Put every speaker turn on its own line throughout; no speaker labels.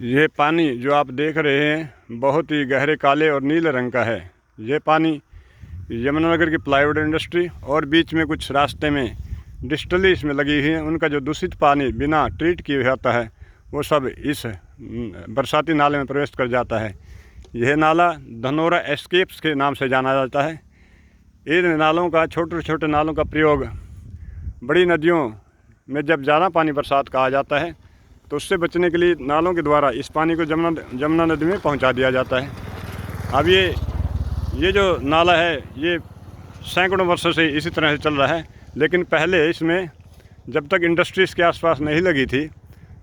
ये पानी जो आप देख रहे हैं बहुत ही गहरे काले और नीले रंग का है। ये पानी यमुनानगर की प्लाईवुड इंडस्ट्री और बीच में कुछ रास्ते में डिस्टिलरी इसमें लगी हुई है, उनका जो दूषित पानी बिना ट्रीट किए जाता है वो सब इस बरसाती नाले में प्रवेश कर जाता है। यह नाला धनौरा एस्केप्स के नाम से जाना जाता है। इन नालों का छोटे छोटे नालों का प्रयोग बड़ी नदियों में जब ज़्यादा पानी बरसात का आ जाता है तो उससे बचने के लिए नालों के द्वारा इस पानी को जमुना नदी में पहुंचा दिया जाता है। अब ये जो नाला है ये सैकड़ों वर्षों से इसी तरह से चल रहा है, लेकिन पहले इसमें जब तक इंडस्ट्रीज़ के आसपास नहीं लगी थी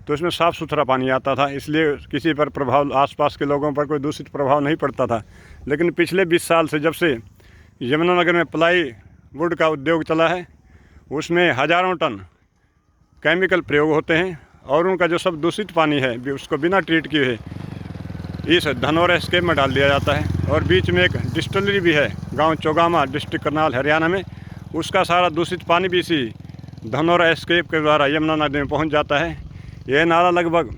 तो इसमें साफ़ सुथरा पानी आता था, इसलिए किसी पर प्रभाव आसपास के लोगों पर कोई दूषित प्रभाव नहीं पड़ता था। लेकिन पिछले 20 साल से जब से यमुनानगर में प्लाईवुड का उद्योग चला है उसमें हज़ारों टन केमिकल प्रयोग होते हैं और उनका जो सब दूषित पानी है उसको बिना ट्रीट किए इस धनौरा एस्केप में डाल दिया जाता है। और बीच में एक डिस्टिलरी भी है गांव चौगामा, डिस्ट्रिक्ट करनाल, हरियाणा में। उसका सारा दूषित पानी भी इसी धनौरा एस्केप के द्वारा यमुना नदी में पहुंच जाता है। यह नाला लगभग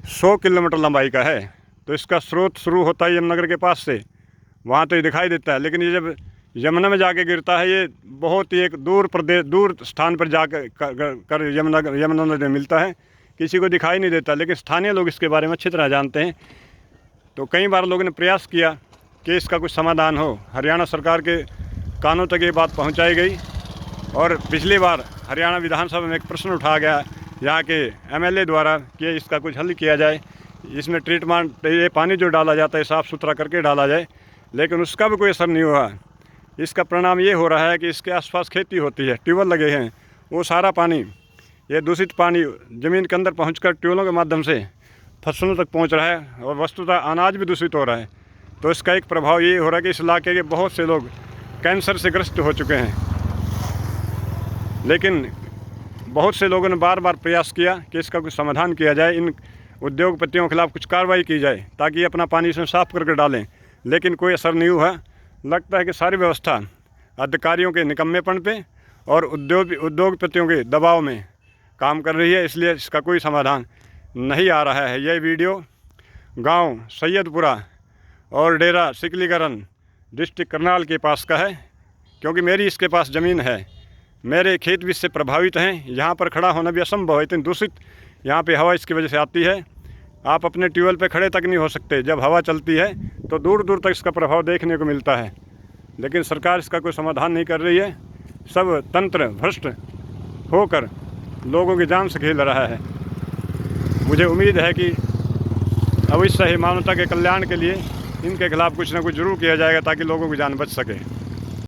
100 किलोमीटर लंबाई का है। तो इसका स्रोत शुरू होता है यमुनानगर के पास से, वहाँ तो ये दिखाई देता है, लेकिन ये जब यमुना में जाके गिरता है ये बहुत ही एक दूर स्थान पर जाकर यमुना नदी में मिलता है। किसी को दिखाई नहीं देता, लेकिन स्थानीय लोग इसके बारे में अच्छी तरह जानते हैं। तो कई बार लोगों ने प्रयास किया कि इसका कुछ समाधान हो। हरियाणा सरकार के कानों तक ये बात पहुंचाई गई और पिछली बार हरियाणा विधानसभा में एक प्रश्न उठाया गया यहाँ के MLA द्वारा कि इसका कुछ हल किया जाए, इसमें ट्रीटमेंट ये पानी जो डाला जाता है साफ़ सुथरा करके डाला जाए, लेकिन उसका भी कोई असर नहीं हुआ। इसका परिणाम ये हो रहा है कि इसके आसपास खेती होती है, ट्यूबवेल लगे हैं, वो सारा पानी ये दूषित पानी ज़मीन के अंदर पहुंचकर ट्यूबवेलों के माध्यम से फसलों तक पहुंच रहा है और वस्तुतः अनाज भी दूषित हो रहा है। तो इसका एक प्रभाव ये हो रहा है कि इस इलाके के बहुत से लोग कैंसर से ग्रस्त हो चुके हैं। लेकिन बहुत से लोगों ने बार बार प्रयास किया कि इसका कुछ समाधान किया जाए, इन उद्योगपतियों के खिलाफ कुछ कार्रवाई की जाए ताकि ये अपना पानी इसमें साफ़ करके डालें, लेकिन कोई असर नहीं हुआ। लगता है कि सारी व्यवस्था अधिकारियों के निकम्मेपन पे और उद्योगपतियों के दबाव में काम कर रही है, इसलिए इसका कोई समाधान नहीं आ रहा है। यह वीडियो गांव सैयदपुरा और डेरा सिकलीकरण, डिस्ट्रिक्ट करनाल के पास का है, क्योंकि मेरी इसके पास ज़मीन है, मेरे खेत भी इससे प्रभावित हैं। यहाँ पर खड़ा होना भी असंभव है, इतनी दूषित यहाँ पे हवा इसकी वजह से आती है। आप अपने ट्यूबवेल पे खड़े तक नहीं हो सकते, जब हवा चलती है तो दूर दूर तक इसका प्रभाव देखने को मिलता है, लेकिन सरकार इसका कोई समाधान नहीं कर रही है। सब तंत्र भ्रष्ट होकर लोगों की जान से खेल रहा है। मुझे उम्मीद है कि अवश्य ही मानवता के कल्याण के लिए इनके खिलाफ़ कुछ ना कुछ ज़रूर किया जाएगा ताकि लोगों की जान बच सके।